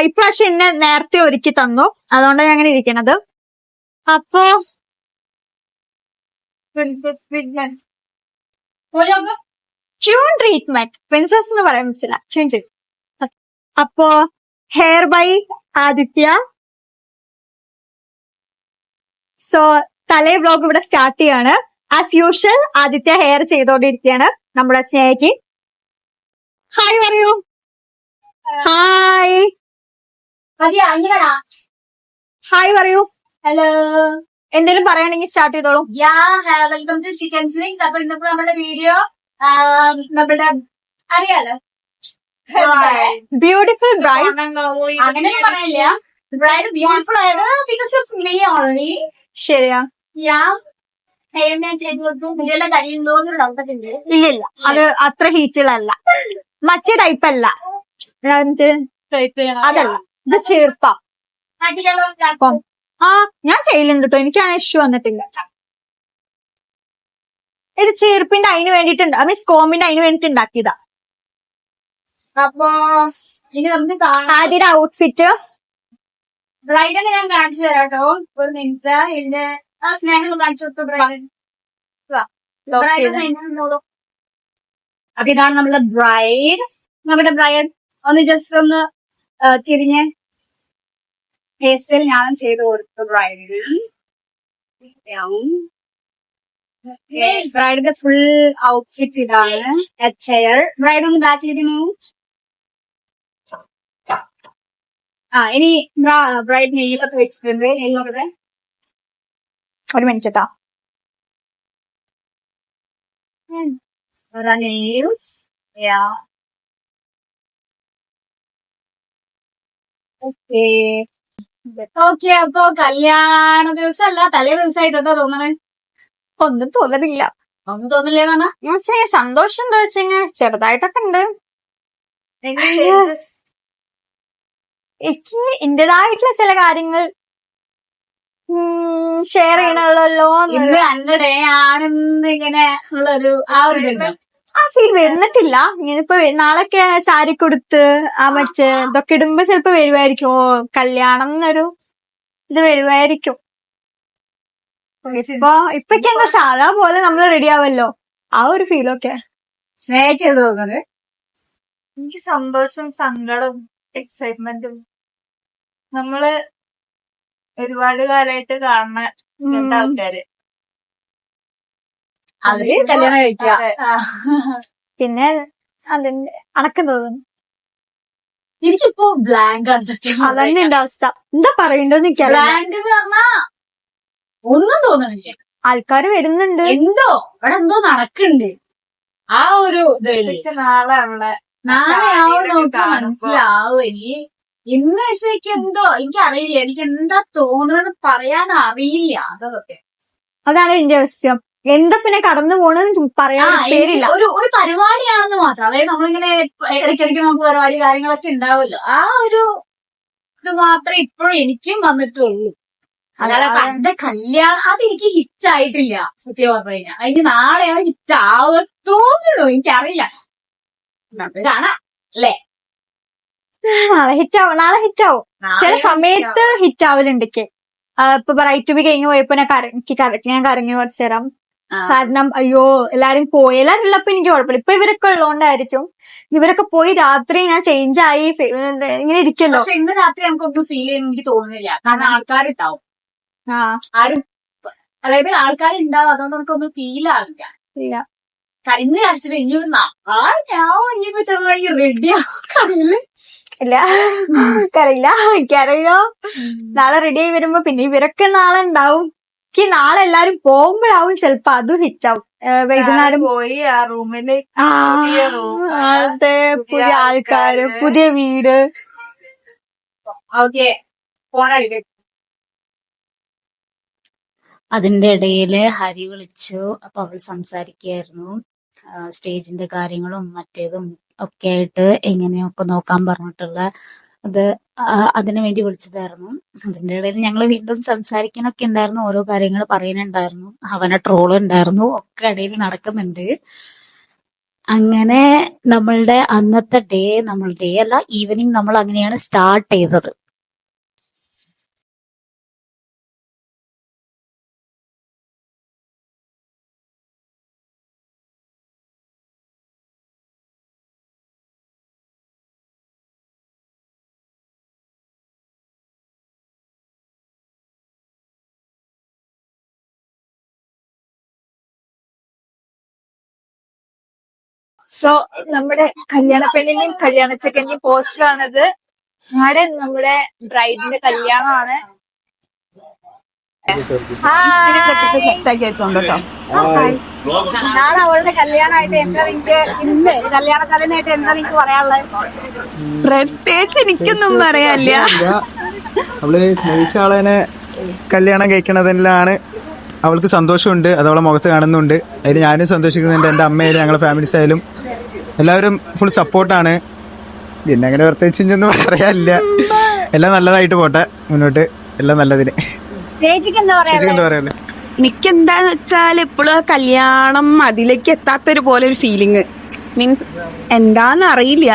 ഇപ്രാവശ്യം എന്നെ നേരത്തെ ഒരുക്കി തന്നു, അതുകൊണ്ടാണ് ഞാൻ അങ്ങനെ ഇരിക്കണത്. അപ്പോ princess treatment queen treatment, princess എന്ന് പറയാൻ പറ്റില്ല, ക്യൂൺ ട്രീറ്റ്മെന്റ്. അപ്പോ ഹെയർ ബൈ ആദിത്യ. സോ തലേ വ്ലോഗ് ഇവിടെ സ്റ്റാർട്ട് ചെയ്യാണ്. ആസ് യൂഷ്വൽ ആദിത്യ ഹെയർ ചെയ്തോണ്ടിരിക്കുകയാണ്. നമ്മുടെ സ്നേഹയ്ക്ക് ഹായ് പറയൂ. ഹായ് ഹായ് പറയൂ. ഹലോ, എന്തെങ്കിലും പറയുകയാണെങ്കിൽ സ്റ്റാർട്ട് ചെയ്തോളൂ. Welcome to chicken slings. അപ്പൊ ഇന്നത്തെ നമ്മുടെ വീഡിയോ നമ്മുടെ അറിയാലോ, ബ്യൂട്ടിഫുൾ ബ്രൈഡ്. അങ്ങനെ പറയില്ല, ബ്രൈഡ് ബ്യൂട്ടിഫുൾ ആയത് ബിക്കോസ് ഓഫ് മീ ഓൺലി. ശരിയാ. ഹെയർ ഞാൻ ചെയ്ത് കൊടുത്തു. മുടിയെല്ലാം കരിയുന്നോന്നൊരു ഡൗട്ടൊക്കെ ഉണ്ട്. ഇല്ലില്ല, അത് അത്ര ഹീറ്റിലല്ല, മറ്റേ ടൈപ്പ് അല്ല, അതല്ല, ഇത് ചീർപ്പ. ആ ഞാൻ ചെയ്യലുണ്ട് കേട്ടോ, എനിക്കാണ് ഇഷ്യൂ വന്നിട്ടില്ല. ഇത് ചീർപ്പിന്റെ അതിന് വേണ്ടിട്ടുണ്ട്, മീൻസ് കോമ്പിന്റെ അതിന് വേണ്ടിട്ട് ഉണ്ടാക്കിയതാ. അപ്പൊ ഇനി നമുക്ക് കാണാം ആദ്യയുടെ ഔട്ട്ഫിറ്റ്. ബ്രൈഡിനെ ഞാൻ കാണിച്ചു തരാം കേട്ടോ, ഒരു മിനിറ്റ്. ഇതിന്റെ സ്നേഹം കാണിച്ചു കൊടുത്തു. ബ്രൈഡ് അപ്പൊ ഇതാണ് നമ്മുടെ ബ്രൈഡ്. നമ്മുടെ ബ്രൈഡ് ഒന്ന് ജസ്റ്റ് ഒന്ന് തിരിഞ്ഞ് ഹെയർ സ്റ്റൈൽ ഞാൻ ചെയ്ത് കൊടുത്തു ബ്രൈഡിന്. ബ്രൈഡിന്റെ ഫുൾ ഔട്ട്ഫിറ്റ് ഇതാണ്. ചെയർ ബ്രൈഡ് ഒന്ന് ബാക്കിലിരുന്നു. ഇനി ബ്രൈഡ് നെയ്യൊക്കെ വെച്ചിട്ടുണ്ട്. നെയ്യൊക്കെ ഒരു മിനിറ്റ്. nails. ഓക്കെ, അപ്പൊ കല്യാണ ദിവസമല്ല, തലേ ദിവസമായിട്ടെന്താ തോന്നണേ? ഒന്നും തോന്നണില്ല. ഒന്നും തോന്നില്ലേന്നാ? സന്തോഷം ഉണ്ടോ വെച്ചാ ചെറുതായിട്ടൊക്കെ ഉണ്ട്. എനിക്ക് എന്റേതായിട്ടുള്ള ചില കാര്യങ്ങൾ ഷെയർ ചെയ്യണല്ലോ. ഇന്ന് രണ്ട് ഡേ ആണെന്ന് ഇങ്ങനെ ഉള്ളൊരു ആ ഫീൽ വരുന്നിട്ടില്ല. ഇങ്ങനിപ്പോ നാളൊക്കെ സാരി കൊടുത്ത് മറ്റേ ഇതൊക്കെ ഇടുമ്പോ ചിലപ്പോ വരുമായിരിക്കും. ഓ കല്യാണം എന്നൊരു ഇത് വരുമായിരിക്കും. ഇപ്പൊക്കെ എന്താ സാധാ പോലെ നമ്മള് റെഡി ആവല്ലോ, ആ ഒരു ഫീലൊക്കെ. സ്നേഹിക്കുന്നത് തോന്നുന്നത് എനിക്ക് സന്തോഷം, സങ്കടം, എക്സൈറ്റ്മെന്റും. നമ്മള് ഒരുപാട് കാലമായിട്ട് കാണുന്ന രണ്ടാൾക്കാര് അവര് കല്യാണം കഴിക്കുക. പിന്നെ അതിന്റെ അണക്കം തോന്നുന്നു. എനിക്കിപ്പോ ബ്ലാങ്ക് അതന്നെ എന്റെ അവസ്ഥ. എന്താ പറയണ്ടെന്ന് എനിക്കറിയാം. ബ്ലാങ്ക് എന്ന് പറഞ്ഞാ ഒന്നും തോന്നണില്ല. ആൾക്കാര് വരുന്നുണ്ട്, എന്തോ ഇവിടെ എന്തോ നടക്കുന്നുണ്ട്. ആ ഒരു നാളെ അവിടെ നാളെ ആവും നോക്കി മനസ്സിലാവും. ഇനി ഇന്ന് പക്ഷേക്ക് എന്തോ എനിക്കറിയില്ല, എനിക്ക് എന്താ തോന്നുന്നത് പറയാൻ അറിയില്ല. അതൊക്കെ അതാണ് എന്റെ അവസ്ഥ. എന്താ പിന്നെ കടന്നു പോണെന്ന് പറയാൻ പേരില്ല. ഒരു പരിപാടിയാണെന്ന് മാത്രം. അതായത് നമ്മളിങ്ങനെ ഇടയ്ക്കിടയ്ക്ക് നമുക്ക് പരിപാടി കാര്യങ്ങളൊക്കെ ഉണ്ടാവുമല്ലോ, ആ ഒരു ഇത് മാത്രമേ ഇപ്പോഴും എനിക്കും വന്നിട്ടുള്ളൂ. അല്ലാതെ പണ്ട് കല്യാണം അതെനിക്ക് ഹിറ്റ് ആയിട്ടില്ല സത്യം പറഞ്ഞു കഴിഞ്ഞാൽ. അതിന് നാളെ ഹിറ്റ് ആവത്തോന്നുള്ളൂ, എനിക്കറിയില്ല. ഇതാണ് അല്ലേ, നാളെ ഹിറ്റാവും, നാളെ ഹിറ്റാവും. ചില സമയത്ത് ഹിറ്റ് ആവലുണ്ട്. ഇപ്പൊ ബ്രൈറ്റ് ടു ബി കഴിഞ്ഞ് പോയപ്പോ ഞാൻ കരഞ്ഞു കുറച്ചു നേരം. കാരണം അയ്യോ എല്ലാരും പോയി, എല്ലാരും ഉള്ളപ്പോ എനിക്ക് കുഴപ്പമില്ല. ഇപ്പൊ ഇവരൊക്കെ ഉള്ളതുകൊണ്ടായിരിക്കും. ഇവരൊക്കെ പോയി രാത്രി ഞാൻ ചേഞ്ച് ആയി ഇങ്ങനെ ഇരിക്കല്ലോ. പക്ഷെ ഇന്ന് രാത്രി നമുക്കൊന്നും ഫീൽ ചെയ്യുന്ന എനിക്ക് തോന്നുന്നില്ല. കാരണം ആൾക്കാരുണ്ടാവും. ആരും അതായത് ആൾക്കാരുണ്ടാവും, അതുകൊണ്ട് നമുക്കൊന്നും ഫീൽ ആവില്ല. ഇന്ന് കരച്ചിട്ട് ഇനി ഇനിയിപ്പോ ചെറുതായി റെഡിയാവില്ല. ഇല്ല കറിയില്ല, എനിക്കറിയോ. നാളെ റെഡി ആയി വരുമ്പോ പിന്നെ ഇവരൊക്കെ നാളെ ഉണ്ടാവും. എനിക്ക് നാളെ എല്ലാരും പോകുമ്പോഴാവും ചിലപ്പോ അതും ഹിറ്റാവും. വൈകുന്നേരം പോയി ആ റൂമില് അതെ, പുതിയ ആൾക്കാര്, പുതിയ വീട്. ഓക്കെ, അതിന്റെ ഇടയില് ഹരി വിളിച്ചു. അപ്പൊ അവൾ സംസാരിക്കുകയായിരുന്നു. സ്റ്റേജിന്റെ കാര്യങ്ങളും മറ്റേതും ഒക്കെ ആയിട്ട് എങ്ങനെയൊക്കെ നോക്കാൻ പറഞ്ഞിട്ടുള്ള അത് അതിനു വേണ്ടി വിളിച്ചതായിരുന്നു. അതിന്റെ ഇടയിൽ ഞങ്ങൾ വീണ്ടും സംസാരിക്കാനൊക്കെ ഉണ്ടായിരുന്നു, ഓരോ കാര്യങ്ങൾ പറയാനുണ്ടായിരുന്നു, അവനെ ട്രോൾ ഉണ്ടായിരുന്നു, ഒക്കെ ഇടയിൽ നടക്കുന്നുണ്ട്. അങ്ങനെ നമ്മളുടെ അന്നത്തെ ഡേ, നമ്മൾ ഡേ അല്ല ഈവനിങ് നമ്മൾ അങ്ങനെയാണ് സ്റ്റാർട്ട് ചെയ്തത്. സോ നമ്മുടെ കല്യാണ പെണ്ണിന്റെയും കല്യാണ ചെക്കന്റെയും പോസ്റ്ററാണിത്. നാളെ നമ്മുടെ ബ്രൈഡിന്റെ കല്യാണമാണ്. സെറ്റാക്കി വെച്ചോണ്ട് കേട്ടോ. നാളെ അവളുടെ കല്യാണമായിട്ട് എന്താ നിങ്ങക്ക് ഇന്ന് കല്യാണ തലേന്നായിട്ട് എന്താ നിങ്ങക്ക് പറയാനുള്ളത്? പ്രത്യേകിച്ച് എനിക്കൊന്നും പറയാനില്ല. അവള് സ്നേഹിച്ച ആളെ കല്യാണം കഴിക്കണതിലാണ് അവൾക്ക് സന്തോഷമുണ്ട്, അത് അവളെ മുഖത്ത് കാണുന്നുണ്ട്. അതിന് ഞാനും സന്തോഷിക്കുന്നുണ്ട്, എൻ്റെ അമ്മയായാലും ഞങ്ങളുടെ ഫാമിലീസ് ആയാലും എല്ലാവരും ഫുൾ സപ്പോർട്ടാണ്. പിന്നെ അങ്ങനെ പ്രത്യേകിച്ച് ഇതൊന്നും പറയാനില്ല. എല്ലാം നല്ലതായിട്ട് പോട്ടെ മുന്നോട്ട്, എല്ലാം നല്ലതിന്. ചേച്ചിക്ക് എന്താ പറയാ? ചേച്ചിക്ക് എന്താ പറയാല്ലേ? എനിക്കെന്താന്ന് വെച്ചാൽ ഇപ്പോഴും കല്യാണം അതിലേക്ക് എത്താത്തൊരു പോലെ ഒരു ഫീലിങ്, മീൻസ് എന്താന്ന് അറിയില്ല.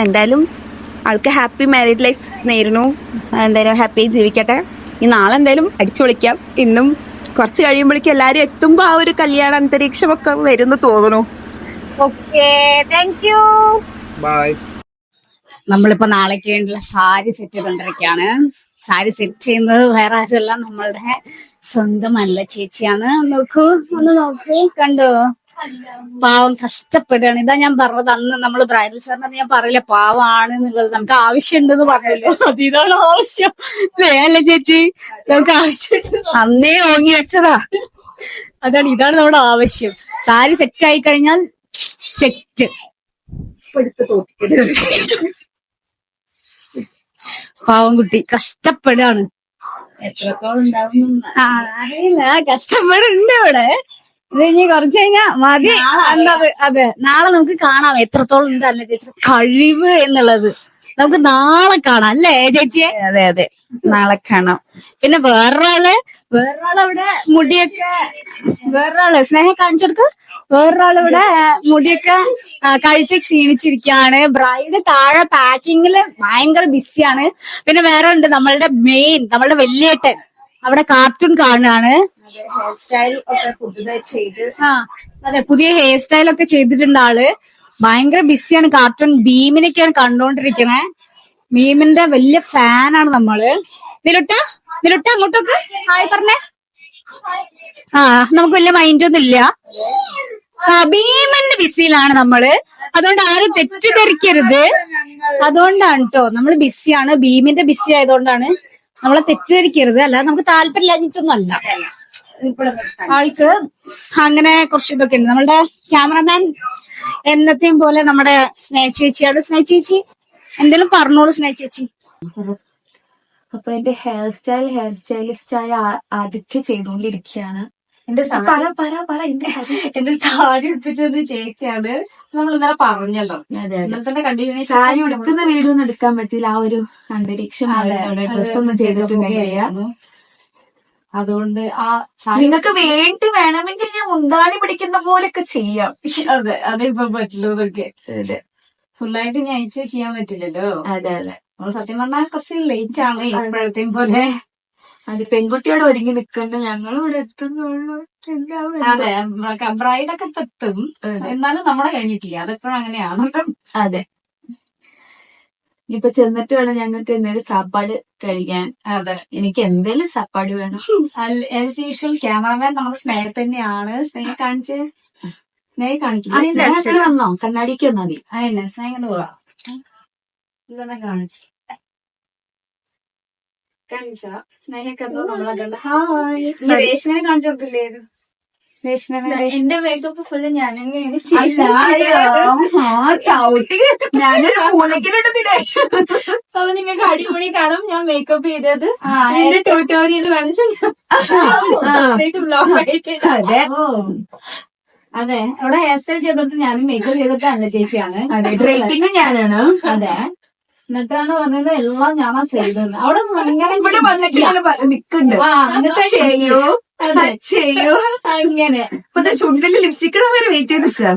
എന്തായാലും ആൾക്ക് ഹാപ്പി മാരീഡ് ലൈഫ് നേരുന്നു. എന്തായാലും ഹാപ്പി ജീവിക്കട്ടെ. ഈ നാളെ എന്തായാലും അടിച്ചു പൊളിക്കാം. ഇന്നും കുറച്ച് കഴിയുമ്പോഴേക്കും എല്ലാരും എത്തുമ്പോ ആ ഒരു കല്യാണ അന്തരീക്ഷമൊക്കെ വരുന്നു തോന്നുന്നു. Okay, thank you. ബൈ. നമ്മളിപ്പോ നാളേക്ക് വേണ്ടിയുള്ള സാരി സെറ്റ് ചെയ്തോണ്ടിരിക്കുകയാണ്. സാരി സെറ്റ് ചെയ്യുന്നത് വേറെ ആരുമല്ല, നമ്മളുടെ സ്വന്തം അല്ല ചേച്ചിയാണ്. നോക്കൂ, ഒന്ന് നോക്കൂ, കണ്ടോ? പാവം കഷ്ടപ്പെടുകയാണ്. ഇതാ ഞാൻ പറഞ്ഞത്, അന്ന് നമ്മള് ബ്രൈഡൽ ഷവറിന് ഞാൻ പറയില്ല പാവമാണ് എന്നുള്ളത്. നമുക്ക് ആവശ്യമുണ്ടെന്ന് പറഞ്ഞില്ലേ, അതിതാണ് ആവശ്യം അല്ലേ ചേച്ചി? നമുക്ക് ആവശ്യമുണ്ട്, അന്നേ ഓങ്ങി വെച്ചതാ. അതാണ്, ഇതാണ് നമ്മുടെ ആവശ്യം. സാരി സെറ്റ് ആയി കഴിഞ്ഞാൽ സെറ്റ്. പാവം കുട്ടി കഷ്ടപ്പെടുകയാണ്. അറിയില്ല, കഷ്ടപ്പെടുന്നുണ്ട് ഇവിടെ. ഇത് ഇനി കുറച്ച് കഴിഞ്ഞാ മതി എന്നത്. അതെ, നാളെ നമുക്ക് കാണാം എത്രത്തോളം ഉണ്ട് അല്ലേ ചേച്ചി കഴിവ് എന്നുള്ളത്. നമുക്ക് നാളെ കാണാം അല്ലേ ചേച്ചിയെ? അതെ അതെ, നാളെ കാണാം. പിന്നെ വേറൊരാള് അവിടെ മുടിയൊക്കെ, വേറൊരാള് സ്നേഹം കാണിച്ചെടുക്ക്. വേറൊരാളിവിടെ മുടിയൊക്കെ കഴിച്ച് ക്ഷീണിച്ചിരിക്കുകയാണ്. ബ്രൈഡ് താഴെ പാക്കിങ്ങില് ഭയങ്കര ബിസിയാണ്. പിന്നെ വേറെ ഉണ്ട് നമ്മളുടെ നമ്മളുടെ വലിയേട്ടൻ അവിടെ കാർട്ടൂൺ കാണുകയാണ്. ഹെയർ സ്റ്റൈൽ ഒക്കെ പുതുതായി ചെയ്ത്, അതെ, പുതിയ ഹെയർ സ്റ്റൈൽ ഒക്കെ ചെയ്തിട്ടുണ്ട് ആള്. ഭയങ്കര ബിസിയാണ്. കാർട്ടൂൺ ഭീമിനൊക്കെയാണ് കണ്ടോണ്ടിരിക്കണേ. ഭീമിന്റെ വലിയ ഫാനാണ് നമ്മള്. നിലുട്ട അങ്ങോട്ടൊക്കെ ഹായ് പറഞ്ഞേ. നമുക്ക് വലിയ മൈൻഡൊന്നും ഇല്ല. ഭീമന്റെ ബിസിയിലാണ് നമ്മള്. അതുകൊണ്ട് ആരും തെറ്റിദ്ധരിക്കരുത്. അതുകൊണ്ടാണ് കേട്ടോ നമ്മള് ബിസിയാണ്. ഭീമിന്റെ ബിസി ആയതുകൊണ്ടാണ്. നമ്മളെ തെറ്റിദ്ധരിക്കരുത്. അല്ലാതെ നമുക്ക് താല്പര്യമില്ലാഞ്ഞിട്ടൊന്നും അല്ല. ആൾക്ക് അങ്ങനെ കുറച്ച് ഇതൊക്കെ ഉണ്ട്. നമ്മളുടെ ക്യാമറമാൻ എന്നത്തെയും പോലെ നമ്മുടെ സ്നേഹ ചേച്ചിയാണ്. സ്നേഹ ചേച്ചി എന്തെങ്കിലും പറഞ്ഞോളൂ സ്നേഹ ചേച്ചി. അപ്പൊ എന്റെ ഹെയർ സ്റ്റൈലിസ്റ്റായ ആദ്യമൊക്കെ ചെയ്തുകൊണ്ടിരിക്കുകയാണ്. എന്റെ എന്റെ സാരി ഉടുപ്പിച്ചത് ചേച്ചിയാണ്. നമ്മൾ ഇന്നലെ പറഞ്ഞല്ലോ, ഇന്നലെ തന്നെ കണ്ടിന്യൂ. സാരി ഉടുക്കുന്ന വീഡിയോ ഒന്നും എടുക്കാൻ പറ്റില്ല, ആ ഒരു അന്തരീക്ഷം ഡ്രസ് ഒന്നും ചെയ്തിട്ടുണ്ടായില്ല. അതുകൊണ്ട് നിങ്ങൾക്ക് വേണമെങ്കിൽ ഞാൻ മുന്താണി പിടിക്കുന്ന പോലെയൊക്കെ ചെയ്യാം. അതെ, അതിപ്പോ പറ്റില്ലതൊക്കെ. അതെ, ഫുള്ളായിട്ട് ഞാൻ അയച്ചു ചെയ്യാൻ പറ്റില്ലല്ലോ. അതെ അതെ, നമ്മൾ സത്യം പറഞ്ഞാൽ കുറച്ച് ലേറ്റ് ആണ് ഇപ്പോഴത്തെയും പോലെ. അത് പെൺകുട്ടിയോട് ഒരുങ്ങി നിൽക്കണ്ട, ഞങ്ങളും ഇവിടെ എത്തുന്നുള്ളൂ. അതെ, ബ്രൈഡൊക്കെ എത്തും, എന്നാലും നമ്മളെ കഴിഞ്ഞിട്ടില്ല. അതെപ്പോഴും അങ്ങനെയാണ്. അതെ, ഇപ്പൊ ചെന്നിട്ട് വേണം ഞങ്ങൾക്ക് എന്തെങ്കിലും സാപ്പാട് കഴിക്കാൻ. അതെ, എനിക്ക് എന്തെങ്കിലും സാപ്പാട് വേണം. ആസ് യൂഷ്വൽ ക്യാമറമാൻ നമ്മുടെ സ്നേഹം തന്നെയാണ്. സ്നേഹം കാണിച്ച് സ്നേഹം കാണിക്കില്ല. വന്നോ, കണ്ണാടിക്ക് വന്നാ മതി. അതന്നെ, സ്നേഹം പോവാം. ഇതൊക്കെ കാണിച്ചു സ്നേഹം കണ്ടോ, നമ്മളെ കണ്ട. ഹായ്, രേഷ്മനെ കാണിച്ചു കൊടുത്തില്ലേ? എന്റെ മേക്കപ്പ് ഫുള്ള് ഞാനെങ്ങനെയാണ് അപ്പൊ നിങ്ങൾക്ക് അടിപൊളി കാണും ഞാൻ മേക്കപ്പ് ചെയ്തത്. എന്റെ ട്യൂട്ടോറിയൽ വേണം. അതെ, അവിടെ ഹെയർ സ്റ്റൈൽ ചെയ്തിട്ട് ഞാനും മേക്കപ്പ് ചെയ്തിട്ടല്ല ചേച്ചിയാണ്. ഡ്രൈപ്പിംഗ് ഞാനാണ്. അതെ, എന്നിട്ടാണ് പറഞ്ഞത് എല്ലാം ഞാനാ ചെയ്തത്. അവിടെ നിക്കുന്നുണ്ട് ചെയ്യോ ചെയ്യോ അങ്ങനെ ഇപ്പൊ ചുണ്ടില് ലിപ്സ്റ്റിക്കിട വരെ വെയിറ്റ് ചെയ്ത് നിൽക്കുക.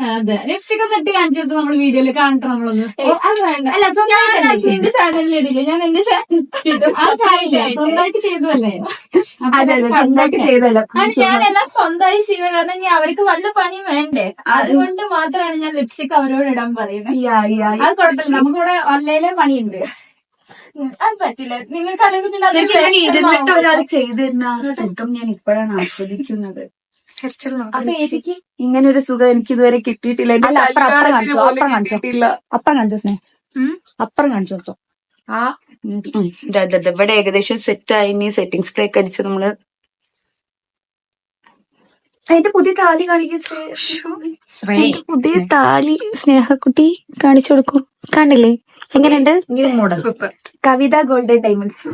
അതെ ലിപ്സ്റ്റിക് ഒന്ന് ഇട്ട് കാണിച്ചെടുത്ത് നമ്മൾ വീഡിയോയിൽ കാണട്ടെ നമ്മളൊന്ന്. അത് വേണ്ട. അല്ല സ്വന്തമായിട്ട് എന്റെ ചാനലിൽ ഇടില്ല, ഞാൻ എന്റെ ചാനൽ സ്വന്തമായിട്ട് ചെയ്തതല്ലേ. അതെ അതെ സ്വന്തമായിട്ട് ചെയ്തല്ലോ. ഞാനെല്ലാം സ്വന്തമായി ചെയ്ത കാരണം ഞാൻ അവർക്ക് വല്ല പണിയും വേണ്ടേ, അതുകൊണ്ട് മാത്രമാണ് ഞാൻ ലിപ്സ്റ്റിക് അവരോട് ഇടാൻ പറയുന്നത്. അത് കുഴപ്പമില്ല, നമുക്കിവിടെ വല്ലയിലെ പണിയുണ്ട്. അത് പറ്റില്ല നിങ്ങൾക്ക്, അല്ലെങ്കിൽ പിന്നെ അതൊക്കെ ഇരുന്നിട്ട് ഒരാൾ ചെയ്തിരുന്ന ആ സുഖം ഞാൻ ഇപ്പോഴാണ് ആസ്വദിക്കുന്നത്. അപ്പൊ ചേച്ചിക്ക് ഇങ്ങനെ ഒരു സുഖം എനിക്ക് ഇതുവരെ കിട്ടിയിട്ടില്ല. എന്റെ കല്യാണത്തിന് പോലും കിട്ടിയിട്ടില്ല. അപ്പുറം കാണിച്ചോ, അപ്പുറം കാണിച്ചോ. ഇവിടെ ഏകദേശം സെറ്റായി. ഇനി സെറ്റിംഗ് സ്പ്രേ ഒക്കെ അടിച്ച് നമ്മള് അതിന്റെ പുതിയ താലി കാണിക്കും. പുതിയ താലി സ്നേഹക്കുട്ടി കാണിച്ചു കൊടുക്കും. കാണില്ലേ എങ്ങനെയുണ്ട്? മോഡൽ കവിത ഗോൾഡൻ ഡയമണ്ട്സ്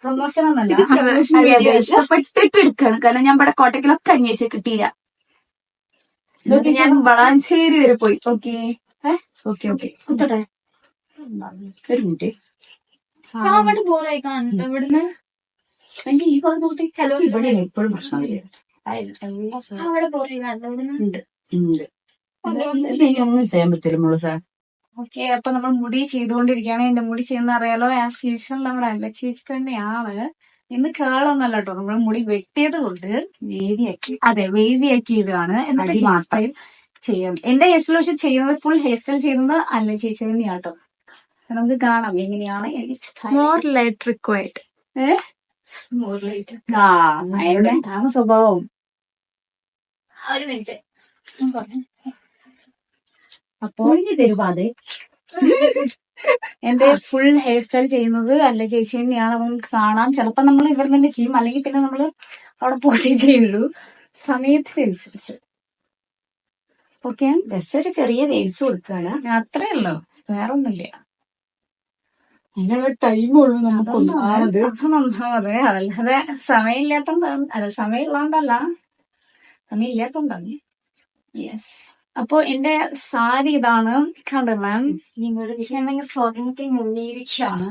പ്രമോഷൻ ഇഷ്ടപ്പെട്ടിട്ട് എടുക്കാണ്. കാരണം ഞാൻ ഇവിടെ കോട്ടക്കിലൊക്കെ അന്വേഷിച്ച് കിട്ടിയില്ല. ഞാൻ വളാഞ്ചേരി വരെ പോയി. ഓക്കെ ഓക്കെ ഓക്കെ കുത്തട്ടെ. ഒരു മിനിറ്റ്. അവിടെ ബോറായി കാണുന്നുണ്ട് ഇവിടുന്ന്. എന്റെ ഈ ഭാഗത്തോട്ട് ഹലോ ഇവിടെ എപ്പോഴും പ്രശ്നമില്ല. അവിടെ ബോറായി കാണുന്നു ഉണ്ട് ഉണ്ട്. ഒന്നും ചെയ്യാൻ പറ്റില്ല മോള് സാർ. ഓക്കെ, അപ്പൊ നമ്മൾ മുടി ചെയ്തുകൊണ്ടിരിക്കുകയാണ്. എന്റെ മുടി ചെയ്യുന്ന അറിയാലോ, ആസ് യൂഷ്വൽ നമ്മുടെ അല്ല ചേച്ചി തന്നെയാണ്. ഇന്ന് കേളൊന്നല്ല കേട്ടോ, നമ്മൾ മുടി വെട്ടിയത് കൊണ്ട് വേവിയാക്കി. അതെ വേവിയാക്കി ഇടുകയാണ്. എന്നിട്ട് ഹെയർ സ്റ്റൈൽ ചെയ്യാം. എന്റെ ഹെയർ സ്റ്റൈൽ ചെയ്യുന്നത്, ഫുൾ ഹെയർ സ്റ്റൈൽ ചെയ്യുന്നത് അല്ല ചേച്ചി തന്നെയാണ് കേട്ടോ. നമുക്ക് കാണാം എങ്ങനെയാണ് മോർ ലൈറ്റ് റിക്വയർഡ്. അതാണ് സ്വഭാവം. ഒരു മിനിറ്റ്. അപ്പൊ തരുവാതെ എന്റെ ഫുൾ ഹെയർ സ്റ്റൈൽ ചെയ്യുന്നത് അല്ല ചേച്ചി തന്നെയാണ്. നമുക്ക് കാണാം. ചിലപ്പോ നമ്മൾ ഇവിടെ തന്നെ ചെയ്യും, അല്ലെങ്കിൽ പിന്നെ നമ്മൾ അവിടെ പോയിട്ട് ചെയ്യുള്ളൂ സമയത്തിനനുസരിച്ച്. ഓക്കെ, ജസ്റ്റ് ഒരു ചെറിയ വേവ്സ് കൊടുക്കാണ്. അത്രേ ഉള്ളൂ, വേറെ ഒന്നുമില്ല. അതിനുള്ള ടൈമുള്ളൂ നമുക്ക്. അതെ, അതല്ലാതെ സമയമില്ലാത്തോണ്ടാണ്. അല്ല സമയമുള്ളതുകൊണ്ടല്ല, സമയമില്ലാത്തോണ്ടാണ്. യെസ്. അപ്പൊ എന്റെ സാരി ഇതാണ്, കണ്ടല്ലേ? എന്തെങ്കിലും സ്വർണ്ണത്തിൽ മുന്നിയിരിക്കുകയാണ്.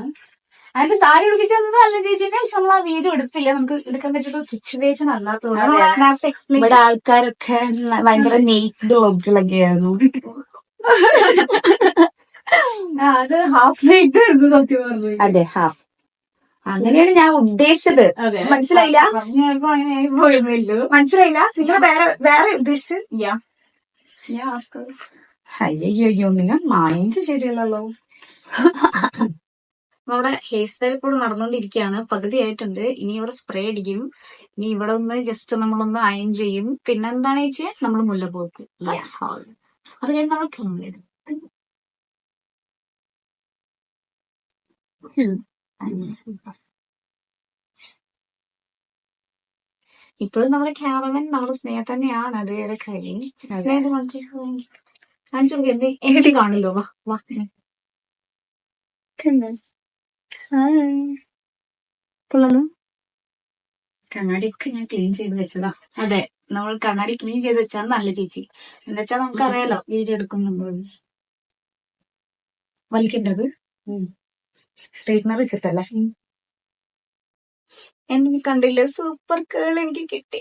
അതിന്റെ സാരി ഉടുപ്പിച്ചത് അല്ല ചേച്ചിന്റെ, പക്ഷെ നമ്മൾ ആ വീഡിയോ എടുത്തില്ല. നമുക്ക് എടുക്കാൻ പറ്റിയ സിറ്റുവേഷൻ അല്ലാത്തത്. ഇവിടെ ആൾക്കാരൊക്കെ ഭയങ്കര നെയ്റ്റ് ബ്ലോഗിലൊക്കെ ആയിരുന്നു. അത് ഹാഫ് നൈറ്റ് ആയിരുന്നു സത്യം പറഞ്ഞു. അതെ, ഹാഫ്. അങ്ങനെയാണ് ഞാൻ ഉദ്ദേശിച്ചത്. മനസ്സിലായില്ല? അങ്ങനെ പോയതല്ലോ. മനസ്സിലായില്ല? നിങ്ങൾ വേറെ ഉദ്ദേശിച്ച്? അയ്യോ നിങ്ങൾ മൈൻഡ് ശരിയല്ലല്ലോ. നമ്മുടെ ഹെയർ സ്റ്റൈൽ കൂടെ നടന്നുകൊണ്ടിരിക്കുകയാണ്. പകുതി ആയിട്ടുണ്ട്. ഇനി ഇവിടെ സ്പ്രേ അടിക്കും. ഇനി ഇവിടെ ഒന്ന് ജസ്റ്റ് നമ്മളൊന്ന് അയൺ ചെയ്യും. പിന്നെ എന്താണ് വെച്ചാൽ നമ്മൾ മുല്ലപ്പൂ വെക്കും. അത് കഴിഞ്ഞ് നമ്മൾ ക്ലീൻ ചെയ്യും. ഇപ്പോഴും നമ്മുടെ ക്യാമറമാൻ നമ്മുടെ സ്നേഹം തന്നെയാണ്. അത് വേറെ കാര്യം. സ്നേഹം കാണിച്ചു കൊടുക്കുക. എന്റെ കാണില്ലോ. വാ വാ. കണ്ണാടിയൊക്കെ ഞാൻ ക്ലീൻ ചെയ്ത് വെച്ചതാ. അതെ, നമ്മൾ കണ്ണാടി ക്ലീൻ ചെയ്ത് വെച്ചാണ് നല്ല ചേച്ചി. എന്താ വെച്ചാൽ നമുക്കറിയാലോ വീഡിയോ എടുക്കും നമ്മൾ. വലിക്കേണ്ടത് സ്ട്രെയിറ്റ്നർ വെച്ചിട്ടല്ലേ? എനിക്ക് കണ്ടില്ലേ, സൂപ്പർ കേൾ എനിക്ക് കിട്ടി.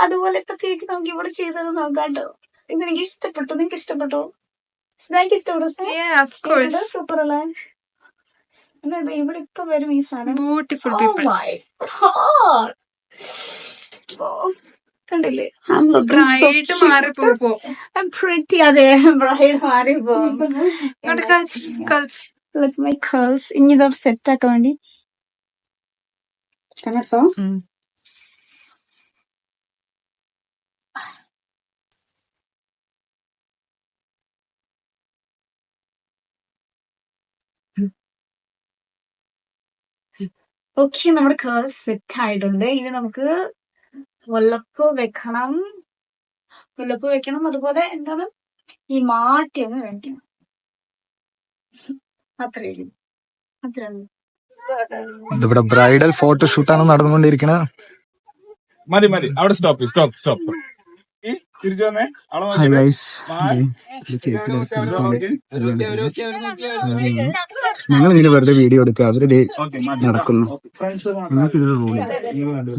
അതുപോലെ ഇപ്പൊ ചേച്ചി നമുക്ക് ഇവിടെ ചെയ്തത് നോക്കാട്ടോ. ഇതെനിക്ക് ഇഷ്ടപ്പെട്ടു. നിങ്ങക്ക് ഇഷ്ടപ്പെട്ടോ? സ്നേഹക്ക് ഇഷ്ടപ്പെട്ടോ? സൂപ്പർ അല്ലേ? ഇവിടെ ഇപ്പൊ വരും ഈ സാധനം. കണ്ടില്ലേ? അതെ, ബ്രൈഡ് മാറിപ്പോ. ഇനി ഇതോട് സെറ്റ് ആക്കാൻ വേണ്ടി കണ്ണടച്ചോ? ഓക്കെ, നമ്മുടെ കേൾസ് സെറ്റ് ആയിട്ടുണ്ട്. ഇനി നമുക്ക് മുല്ലപ്പൂ വെക്കണം. അതുപോലെ എന്താണ് ഈ മാറ്റിയൊന്ന് വേണ്ടിയാണ്. അത്രയുള്ളൂ. ഇവിടെ ബ്രൈഡൽ ഫോട്ടോഷൂട്ടാണ് നടന്നുകൊണ്ടിരിക്കുന്നത്. മതി മതി, അവിടെ സ്റ്റോപ്പ് സ്റ്റോപ്പ് സ്റ്റോപ്പ്. തിരിച്ചു വന്നേ. ഹായ് ഗൈസ്, ഞങ്ങൾ ഇങ്ങനെ വെറുതെ വീഡിയോ എടുക്കുക, അവര് നടക്കുന്നു. നിങ്ങൾക്ക് ഇതൊരു റൂൾ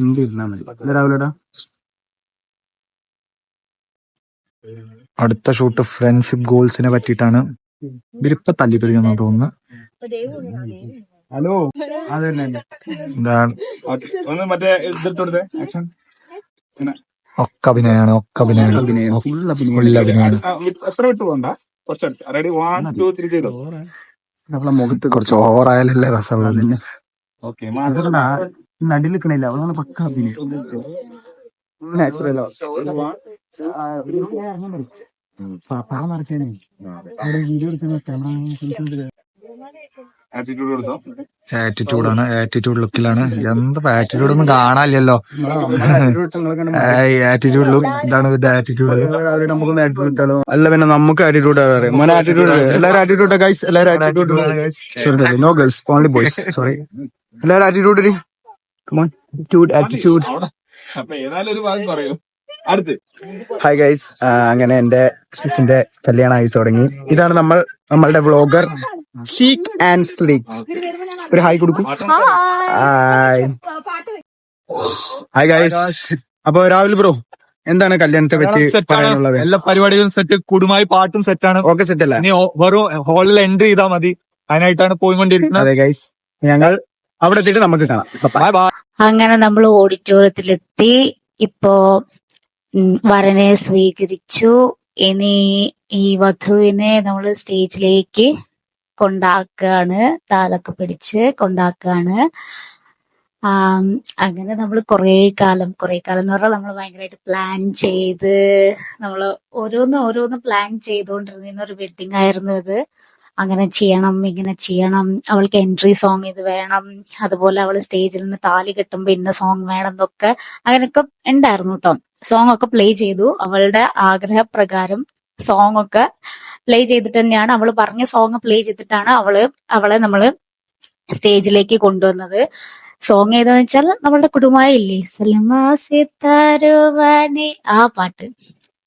എന്ത് ഇരുന്നാ മതി. രാവിലെടാ അടുത്ത ഷൂട്ട് ഫ്രണ്ട്ഷിപ്പ് ഗോൾസിനെ പറ്റിയിട്ടാണ്. ഇവരിപ്പ തല്ലിപ്പിരിക്കുന്ന തോന്നുന്നു. ഹലോ അതന്നെ എന്താണ് ഒന്ന് മറ്റേ ഇതിട്ടോടുത്തേ ആക്ഷൻ. ഒക്കെ അഭിനയാണ്, ഒക്കെ അഭിനയാണ്, ഫുൾ അഭിനയാണ്. എത്ര വിട്ടു പോകണ്ട, കുറച്ചടുത്ത്. റെഡി 1 2 3 ചെയ്തോ. നമ്മളെ മുഖത്ത് കുറച്ച് ഓവറായാലല്ലേ രസമുള്ളത്. ഓക്കെ നടിയിൽ നിൽക്കണില്ല, അവളാണ് പക്ക അഭിനയം. നാച്ചുറലോ പടം നടക്കാനേ അവിടെ വീഡിയോ എടുക്കുന്ന ക്യാമറ ആറ്റിറ്റ്യൂഡ് കൊടുത്തോ. ആറ്റിറ്റ്യൂഡാണ്, ആറ്റിറ്റ്യൂഡ് ലുക്കിലാണ്. എന്താ ആറ്റിറ്റ്യൂഡ് ഒന്നും കാണാനില്ലല്ലോ. ആറ്റിറ്റ്യൂഡ് ലുക്ക്, ഇതാണ് ഇവരുടെ ആറ്റിറ്റ്യൂഡ്. അല്ല പിന്നെ നമുക്ക് ആറ്റിറ്റ്യൂഡ് മോനെ, ആറ്റിറ്റ്യൂഡ് എല്ലാവരും ആറ്റിറ്റ്യൂഡ് ഗൈസ്, എല്ലാവരും attitude. No girls, only boys. Sorry, എല്ലാവരും ആറ്റിറ്റ്യൂഡ്. Come on, attitude. അപ്പൊ ഏതായാലും ഒരു ഭാഗം പറയൂ. അടുത്ത് ഹായ് ഗൈസ്, അങ്ങനെ എന്റെ സിസിന്റെ കല്യാണമായി തുടങ്ങി. ഇതാണ് നമ്മളുടെ വ്ളോഗർ ചീക്ക് ആൻഡ് സ്ലീക്ക്. ഒരു ഹായ് കൊടുക്കും. Hi guys. അപ്പൊ രാഹുൽ ബ്രോ, എന്താണ് കല്യാണത്തെ പറ്റി പറയാനുള്ളത്? എല്ലാ പരിപാടികളും സെറ്റ്, കുടുംബമായി പാട്ടും സെറ്റാണ്. ഓക്കെ സെറ്റ് അല്ല? ഇനി വെറും ഹാളിൽ എൻട്രി ചെയ്താൽ മതി. അതിനായിട്ടാണ് പോയിക്കൊണ്ടിരിക്കുന്നത്. അതെ ഗൈസ്, ഞങ്ങൾ അവിടെ എത്തിയിട്ട് നമുക്ക് കാണാം. Bye bye. അങ്ങനെ നമ്മൾ ഓഡിറ്റോറിയത്തിലെത്തി. ഇപ്പോ വരനെ സ്വീകരിച്ചു. ഇനി ഈ വധുവിനെ നമ്മൾ സ്റ്റേജിലേക്ക് കൊണ്ടാക്കുകയാണ്, താലൊക്കെ പിടിച്ച് കൊണ്ടാക്കുകയാണ്. അങ്ങനെ നമ്മൾ കുറെ കാലം എന്ന് പറഞ്ഞാൽ നമ്മൾ ഭയങ്കരമായിട്ട് പ്ലാൻ ചെയ്ത് നമ്മൾ ഓരോന്ന് പ്ലാൻ ചെയ്തുകൊണ്ടിരുന്ന ഒരു വെഡിങ് ആയിരുന്നു ഇത്. അങ്ങനെ ചെയ്യണം, ഇങ്ങനെ ചെയ്യണം, അവൾക്ക് എൻട്രി സോങ് ഇത് വേണം, അതുപോലെ അവൾ സ്റ്റേജിൽ നിന്ന് താലി കെട്ടുമ്പോ ഇന്ന സോങ് വേണം എന്നൊക്കെ അങ്ങനെയൊക്കെ ഉണ്ടായിരുന്നു കേട്ടോ. സോങ് ഒക്കെ പ്ലേ ചെയ്തു. അവളുടെ ആഗ്രഹപ്രകാരം സോങ് ഒക്കെ പ്ലേ ചെയ്തിട്ട് തന്നെയാണ്, അവള് പറഞ്ഞ സോങ് പ്ലേ ചെയ്തിട്ടാണ് അവളെ നമ്മള് സ്റ്റേജിലേക്ക് കൊണ്ടുവന്നത്. സോങ് ഏതാന്ന് വെച്ചാൽ നമ്മളുടെ കുടുംബായില്ലേ, സലമാ സിതാരോവാനെ, ആ പാട്ട്.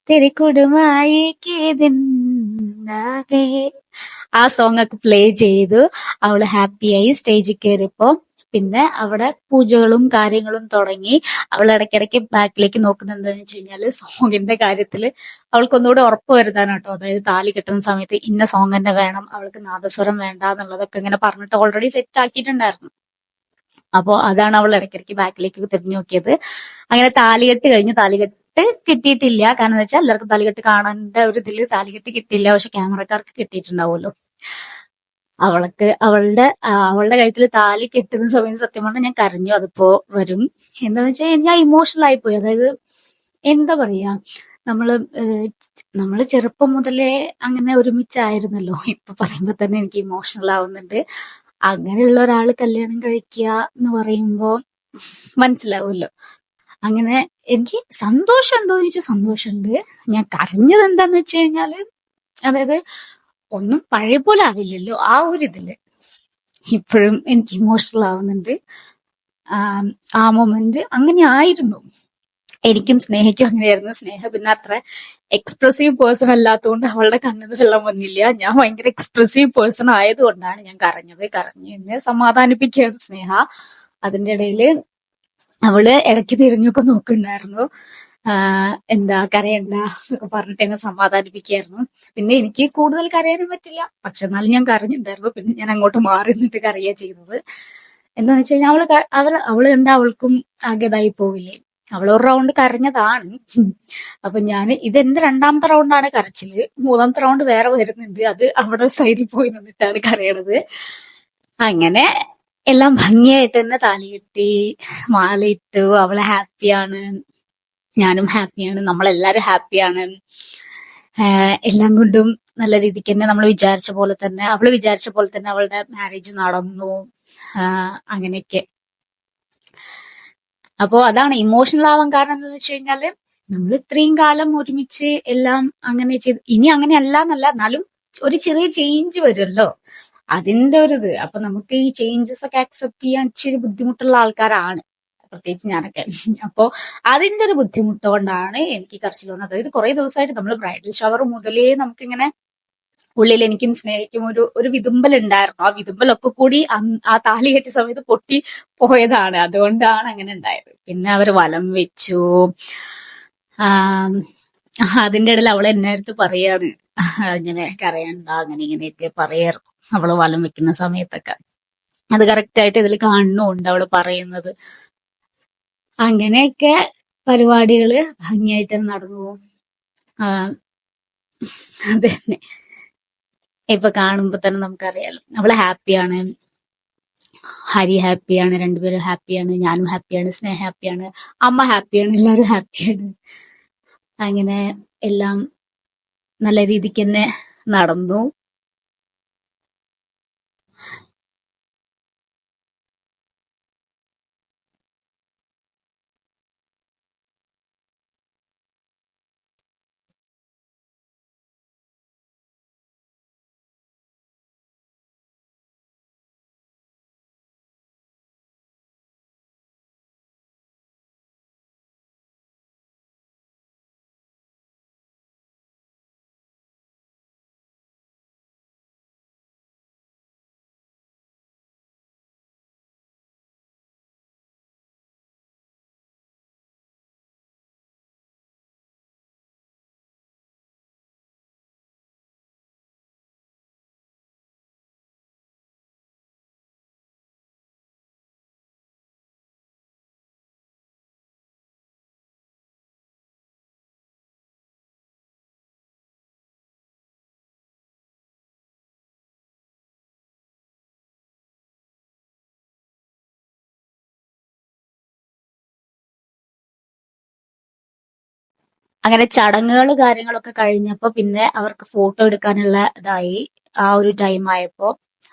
തെരി കുടുംബായി ആ സോങ് ഒക്കെ പ്ലേ ചെയ്തു. അവള് ഹാപ്പിയായി സ്റ്റേജിൽ കയറിയപ്പോ പിന്നെ അവിടെ പൂജകളും കാര്യങ്ങളും തുടങ്ങി. അവൾ ഇടയ്ക്കിടയ്ക്ക് ബാക്കിലേക്ക് നോക്കുന്നത് എന്താണെന്ന് വെച്ച് കഴിഞ്ഞാല് സോങ്ങിന്റെ കാര്യത്തില് അവൾക്കൊന്നുകൂടെ ഉറപ്പ് വരുത്താനാട്ടോ. അതായത് താലി കെട്ടുന്ന സമയത്ത് ഇന്ന സോങ് തന്നെ വേണം, അവൾക്ക് നാദസ്വരം വേണ്ട എന്നുള്ളതൊക്കെ ഇങ്ങനെ പറഞ്ഞിട്ട് ഓൾറെഡി സെറ്റ് ആക്കിയിട്ടുണ്ടായിരുന്നു. അപ്പോ അതാണ് അവൾ ഇടയ്ക്കിടയ്ക്ക് ബാക്കിലേക്ക് തിരിഞ്ഞു നോക്കിയത്. അങ്ങനെ താലികെട്ട് കഴിഞ്ഞു. താലികെട്ട് കിട്ടിയിട്ടില്ല, കാരണം എന്താ വെച്ചാൽ എല്ലാവർക്കും താലികെട്ട് കാണേണ്ട ഒരു ഇതില് താലികെട്ട് കിട്ടിയില്ല. പക്ഷെ ക്യാമറക്കാർക്ക് കിട്ടിയിട്ടുണ്ടാവുമല്ലോ. അവളുടെ കഴുത്തിൽ താലി കെട്ടുന്ന സമയത്ത് സത്യം പറഞ്ഞാൽ ഞാൻ കരഞ്ഞു. അതിപ്പോ വരും. എന്താന്ന് വെച്ചാൽ ഞാൻ ഇമോഷണൽ ആയിപ്പോയി. അതായത് എന്താ പറയാ, നമ്മള് ചെറുപ്പം മുതലേ അങ്ങനെ ഒരുമിച്ചായിരുന്നല്ലോ. ഇപ്പൊ പറയുമ്പോ തന്നെ എനിക്ക് ഇമോഷണൽ ആവുന്നുണ്ട്. അങ്ങനെയുള്ള ഒരാള് കല്യാണം കഴിക്കുക എന്ന് പറയുമ്പോ മനസ്സിലാവുമല്ലോ. അങ്ങനെ എനിക്ക് സന്തോഷമുണ്ടോ എന്ന് ചോദിച്ചാൽ സന്തോഷമുണ്ട്. ഞാൻ കരഞ്ഞത് എന്താന്ന് വെച്ച് കഴിഞ്ഞാല്, അതായത് ഒന്നും പഴയ പോലെ ആവില്ലല്ലോ, ആ ഒരു ഇതില് ഇപ്പോഴും എനിക്ക് ഇമോഷണൽ ആവുന്നുണ്ട്. ആ മൊമെന്റ് അങ്ങനെ ആയിരുന്നു. എനിക്കും സ്നേഹയ്ക്കും അങ്ങനെയായിരുന്നു. സ്നേഹ പിന്നെ അത്ര എക്സ്പ്രസീവ് പേഴ്സൺ അല്ലാത്തതുകൊണ്ട് അവളുടെ കണ്ണിന് വെള്ളം വന്നില്ല. ഞാൻ ഭയങ്കര എക്സ്പ്രസീവ് പേഴ്സൺ ആയതുകൊണ്ടാണ് ഞാൻ കരഞ്ഞ് എന്നെ സമാധാനിപ്പിക്കുകയാണ് സ്നേഹ. അതിന്റെ ഇടയില് അവള് ഇടയ്ക്ക് തിരിഞ്ഞൊക്കെ നോക്കുന്നുണ്ടായിരുന്നു. എന്താ കരയണ്ട എന്നൊക്കെ പറഞ്ഞിട്ട് എന്നെ സമാധാനിപ്പിക്കുകയായിരുന്നു. പിന്നെ എനിക്ക് കൂടുതൽ കരയാനും പറ്റില്ല, പക്ഷെ എന്നാലും ഞാൻ കരഞ്ഞിട്ടുണ്ടായിരുന്നു. പിന്നെ ഞാൻ അങ്ങോട്ട് മാറി നിന്നിട്ട് കരയുക ചെയ്തത്. എന്താന്ന് വെച്ച് കഴിഞ്ഞാൽ അവള് കണ്ട അവൾക്കും ആകെതായി പോവില്ലേ. അവളൊരു റൗണ്ട് കരഞ്ഞതാണ്. അപ്പൊ ഇതെന്റെ രണ്ടാമത്തെ റൗണ്ടാണ് കരച്ചില്. മൂന്നാമത്തെ റൗണ്ട് വേറെ വരുന്നുണ്ട്. അത് അവിടെ സൈഡിൽ പോയി നിന്നിട്ടാണ് കരയണത്. അങ്ങനെ എല്ലാം ഭംഗിയായിട്ട് തന്നെ താലി കെട്ടി, മാലയിട്ടു. അവള് ഹാപ്പിയാണ്, ഞാനും ഹാപ്പിയാണ്, നമ്മളെല്ലാരും ഹാപ്പിയാണ്. എല്ലാം കൊണ്ടും നല്ല രീതിക്ക് തന്നെ അവള് വിചാരിച്ച പോലെ തന്നെ അവളുടെ മാരേജ് നടന്നു. അങ്ങനെയൊക്കെ. അപ്പോ അതാണ് ഇമോഷണൽ ആവാൻ കാരണം എന്താന്ന് വെച്ച് കഴിഞ്ഞാല്, നമ്മൾ ഇത്രയും കാലം ഒരുമിച്ച് എല്ലാം അങ്ങനെ ചെയ്ത്, ഇനി അങ്ങനെ അല്ല എന്നല്ല, എന്നാലും ഒരു ചെറിയ ചേഞ്ച് വരുമല്ലോ, അതിന്റെ ഒരു ഇത്. അപ്പൊ നമുക്ക് ഈ ചേഞ്ചസ് ഒക്കെ അക്സെപ്റ്റ് ചെയ്യാൻ ഇച്ചിരി ബുദ്ധിമുട്ടുള്ള ആൾക്കാരാണ്, പ്രത്യേകിച്ച് ഞാനൊക്കെ. അപ്പോ അതിന്റെ ഒരു ബുദ്ധിമുട്ട് കൊണ്ടാണ് എനിക്ക് കരച്ചിൽ വന്നത്. അതായത് കുറെ ദിവസമായിട്ട് നമ്മൾ ബ്രൈഡൽ ഷവർ മുതലേ നമുക്കിങ്ങനെ ഉള്ളിൽ എനിക്കും സ്നേഹിക്കും ഒരു വിതുമ്പൽ ഉണ്ടായിരുന്നു. ആ വിതുമ്പലൊക്കെ കൂടി ആ താലി കെട്ടിയ സമയത്ത് പൊട്ടി പോയതാണ്. അതുകൊണ്ടാണ് അങ്ങനെ ഉണ്ടായത്. പിന്നെ അവര് വലം വെച്ചു. അതിന്റെ ഇടയിൽ അവൾ എന്നെ അടുത്ത് പറയാണ് ഇങ്ങനെ കരയണ്ട അങ്ങനെ ഇങ്ങനെയൊക്കെ പറയായിരുന്നു അവള് വലം വെക്കുന്ന സമയത്തൊക്കെ. അത് കറക്റ്റ് ആയിട്ട് ഇതിൽ കാണുന്നുണ്ട് അവള് പറയുന്നത്. അങ്ങനെയൊക്കെ പരിപാടികള് ഭംഗിയായിട്ട് നടന്നു പോകും. ആ, അത് തന്നെ. ഇപ്പൊ കാണുമ്പോ തന്നെ നമുക്കറിയാലോ അവള് ഹാപ്പിയാണ്, ഹരി ഹാപ്പിയാണ്, രണ്ടുപേരും ഹാപ്പിയാണ്, ഞാനും ഹാപ്പിയാണ്, സ്നേഹ ഹാപ്പിയാണ്, അമ്മ ഹാപ്പിയാണ്, എല്ലാരും ഹാപ്പിയാണ്. അങ്ങനെ എല്ലാം നല്ല രീതിക്ക് തന്നെ നടന്നു. അങ്ങനെ ചടങ്ങുകൾ കാര്യങ്ങളൊക്കെ കഴിഞ്ഞപ്പോ പിന്നെ അവർക്ക് ഫോട്ടോ എടുക്കാനുള്ള ഇതായി. ആ ഒരു ടൈം ആയപ്പോ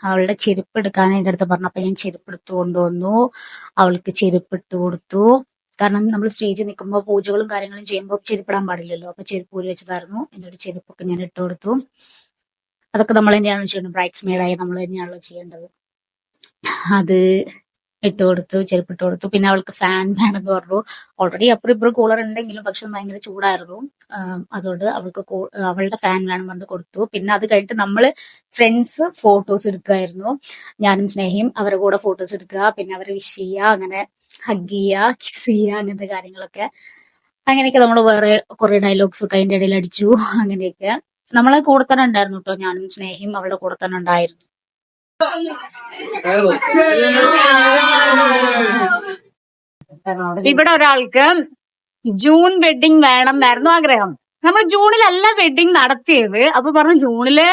അവളുടെ ചെരുപ്പ് എടുക്കാൻ എന്റെ അടുത്ത് പറഞ്ഞപ്പോ ഞാൻ ചെരുപ്പ് എടുത്തു കൊണ്ടുവന്നു. അവൾക്ക് ചെരുപ്പ് ഇട്ട് കൊടുത്തു. കാരണം നമ്മൾ സ്റ്റേജിൽ നിൽക്കുമ്പോൾ പൂജകളും കാര്യങ്ങളും ചെയ്യുമ്പോൾ ചെരുപ്പിടാൻ പാടില്ലല്ലോ. അപ്പൊ ചെരുപ്പ് ഊരി വെച്ചതായിരുന്നു. എന്നിട്ട് ചെരുപ്പൊക്കെ ഞാൻ ഇട്ട് കൊടുത്തു. അതൊക്കെ നമ്മൾ തന്നെയാണല്ലോ ചെയ്യേണ്ടത്. ബ്രൈഡ്സ് മെയ്ഡായി നമ്മൾ തന്നെയാണല്ലോ ചെയ്യേണ്ടത്. അത് ഇട്ട് കൊടുത്തു, ചെരുപ്പിട്ട് കൊടുത്തു. പിന്നെ അവൾക്ക് ഫാൻ വേണമെന്ന് പറഞ്ഞു. ഓൾറെഡി അപ്പുറം ഇപ്പുറം കൂളർ ഉണ്ടെങ്കിലും പക്ഷെ ഭയങ്കര ചൂടായിരുന്നു. അതുകൊണ്ട് അവൾക്ക് അവളുടെ ഫാൻ വേണം പറഞ്ഞ് കൊടുത്തു. പിന്നെ അത് കഴിഞ്ഞിട്ട് നമ്മള് ഫ്രണ്ട്സ് ഫോട്ടോസ് എടുക്കുമായിരുന്നു. ഞാനും സ്നേഹയും അവരുടെ കൂടെ ഫോട്ടോസ് എടുക്കുക, പിന്നെ അവരെ വിഷ് ചെയ്യുക, അങ്ങനെ ഹഗ് ചെയ്യുക, കിസ് ചെയ്യുക, അങ്ങനത്തെ കാര്യങ്ങളൊക്കെ. അങ്ങനെയൊക്കെ നമ്മൾ വേറെ കുറെ ഡയലോഗ്സ് ഒക്കെ അതിന്റെ ഇടയിൽ അടിച്ചു. അങ്ങനെയൊക്കെ നമ്മളെ കൂടെ തന്നെ ഉണ്ടായിരുന്നു കേട്ടോ. ഞാനും സ്നേഹയും അവളുടെ കൂടെ തന്നെ ഉണ്ടായിരുന്നു. ഇവിടെ ഒരാൾക്ക് ജൂൺ വെഡിങ് വേണം എന്നായിരുന്നു ആഗ്രഹം. നമ്മൾ ജൂണിലല്ല വെഡിങ് നടത്തിയത്. അപ്പൊ പറഞ്ഞു ജൂണില്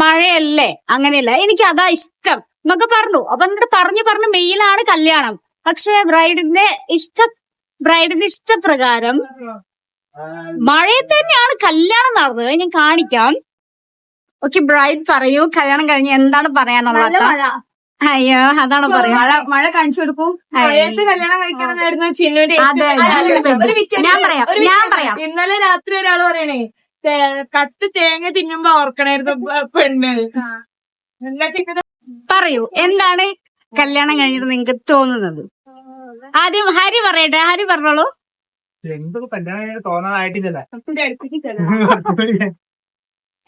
മഴയല്ലേ, അങ്ങനെയല്ല, എനിക്ക് അതാ ഇഷ്ടം എന്നൊക്കെ പറഞ്ഞു. അപ്പൊ എന്നിട്ട് പറഞ്ഞു മെയിലാണ് കല്യാണം. പക്ഷെ ബ്രൈഡിന്റെ ഇഷ്ടപ്രകാരം മഴയിൽ തന്നെയാണ് കല്യാണം നടന്നത്. ഞാൻ കാണിക്കാം. ഓക്കെ, ബ്രൈഡ് പറയൂ, കല്യാണം കഴിഞ്ഞ് എന്താണ് പറയാനുള്ളത്? അയ്യോ, അതാണോ പറയാ? മഴ കാണിച്ചു കൊടുക്കും. കല്യാണം കഴിക്കണമെന്നായിരുന്നു ചിന്നുവിന്റെ ഞാൻ പറയാം. ഇന്നലെ രാത്രി ഒരാൾ പറയണേ കത്ത് തേങ്ങ തിന്നുമ്പോ ഓർക്കണായിരുന്നു പെണ്ണ്. പറയൂ, എന്താണ് കല്യാണം കഴിഞ്ഞിട്ട് നിങ്ങൾക്ക് തോന്നുന്നത്? ആദ്യം ഹരി പറയട്ടെ. ഹരി പറഞ്ഞോളൂ. എന്തോ കല്യാണം തോന്നാനായിട്ടില്ല.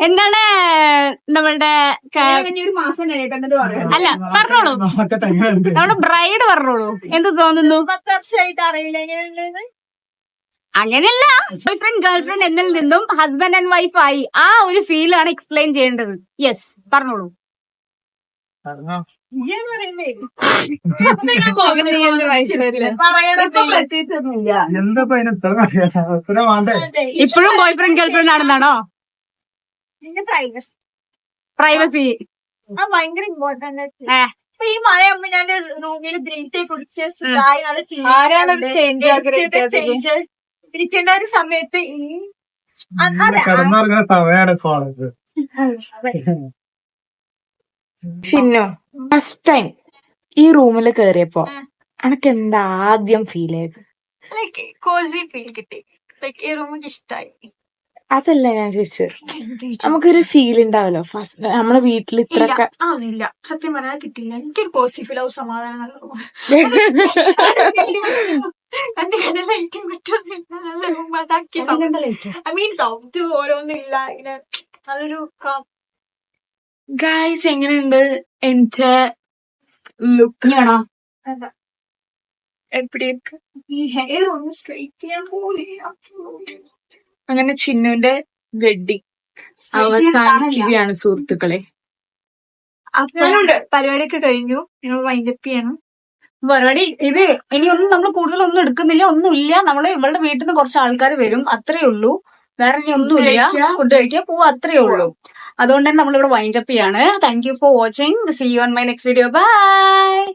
എന്താണ് നമ്മളുടെ ഒരു മാസം കഴിഞ്ഞിട്ട് അല്ല പറഞ്ഞോളൂ, നമ്മുടെ ബ്രൈഡ് പറഞ്ഞോളൂ എന്ത് തോന്നുന്നു? 10 വർഷമായിട്ട് അറിയില്ല എങ്ങനെയുള്ളത്. അങ്ങനെയല്ല, ബോയ് ഫ്രണ്ട് ഗേൾ ഫ്രണ്ട് എന്നിൽ നിന്നും ഹസ്ബൻഡ് ആൻഡ് വൈഫ് ആയി. ആ ഒരു ഫീലാണ് എക്സ്പ്ലെയിൻ ചെയ്യേണ്ടത്. യെസ്, പറഞ്ഞോളൂ. ഇപ്പോഴും ബോയ് ഫ്രണ്ട് ഗേൾ ഫ്രണ്ട് ആണെന്നാണോ? പ്രൈവസി ഭയങ്കര ഇമ്പോർട്ടന്റ്. ഈ മഴയാകുമ്പോ ഞാൻ റൂമിൽ ബ്രീത്തെ കുടിച്ച് ഇരിക്കേണ്ട ഒരു സമയത്ത് ഷിന്നു, ഫസ്റ്റ് ടൈം ഈ റൂമിൽ കേറിയപ്പോ അനക്ക് എന്താ ആദ്യം ഫീൽ ചെയ്ത്? ലൈക്ക് കോസി ഫീൽ കിട്ടി. ലൈക്ക് ഈ റൂം ഇഷ്ടായി. അതല്ല ഞാൻ ചോദിച്ചത്, നമുക്കൊരു ഫീൽ ഉണ്ടാവല്ലോ ഫസ്റ്റ് നമ്മളെ വീട്ടിൽ ഇത്രയൊക്കെ. ഇല്ല, സത്യം പറയാൻ കിട്ടിയില്ല. എനിക്കൊരു കോസി ഫീൽ ആവും, സമാധാനം. എന്റെ ലൈറ്റും സൗണ്ട് ഓരോന്നില്ല, ഇങ്ങനെ നല്ലൊരു ഗായ്സ് എങ്ങനെയുണ്ട് എന്റെ ലുക്ക്? ആണോ? എപ്പടി ഈ ഹെയർ ഒന്ന് സ്ട്രൈറ്റ് ചെയ്യാൻ പോലെ അങ്ങനെ ചിന്നുവിന്റെ വെഡിങ് അവസാനിക്കുകയാണ് സുഹൃത്തുക്കളെ. പരിപാടിയൊക്കെ കഴിഞ്ഞു. ഞങ്ങൾ വൈൻഡപ്പ് ചെയ്യണം. പരിപാടി ഇത് ഇനിയൊന്നും നമ്മൾ കൂടുതലൊന്നും എടുക്കുന്നില്ല, ഒന്നുമില്ല. നമ്മള് ഇവളുടെ വീട്ടിൽ നിന്ന് കുറച്ച് ആൾക്കാർ വരും, അത്രേ ഉള്ളൂ. വേറെ ഇനി ഒന്നുമില്ല. ഫുഡ് കഴിക്കുക, പോവാ, അത്രേ ഉള്ളൂ. അതുകൊണ്ട് തന്നെ നമ്മളിവിടെ വൈൻഡപ്പ് ചെയ്യാണ്. Thank you for watching. See you on my next video. By.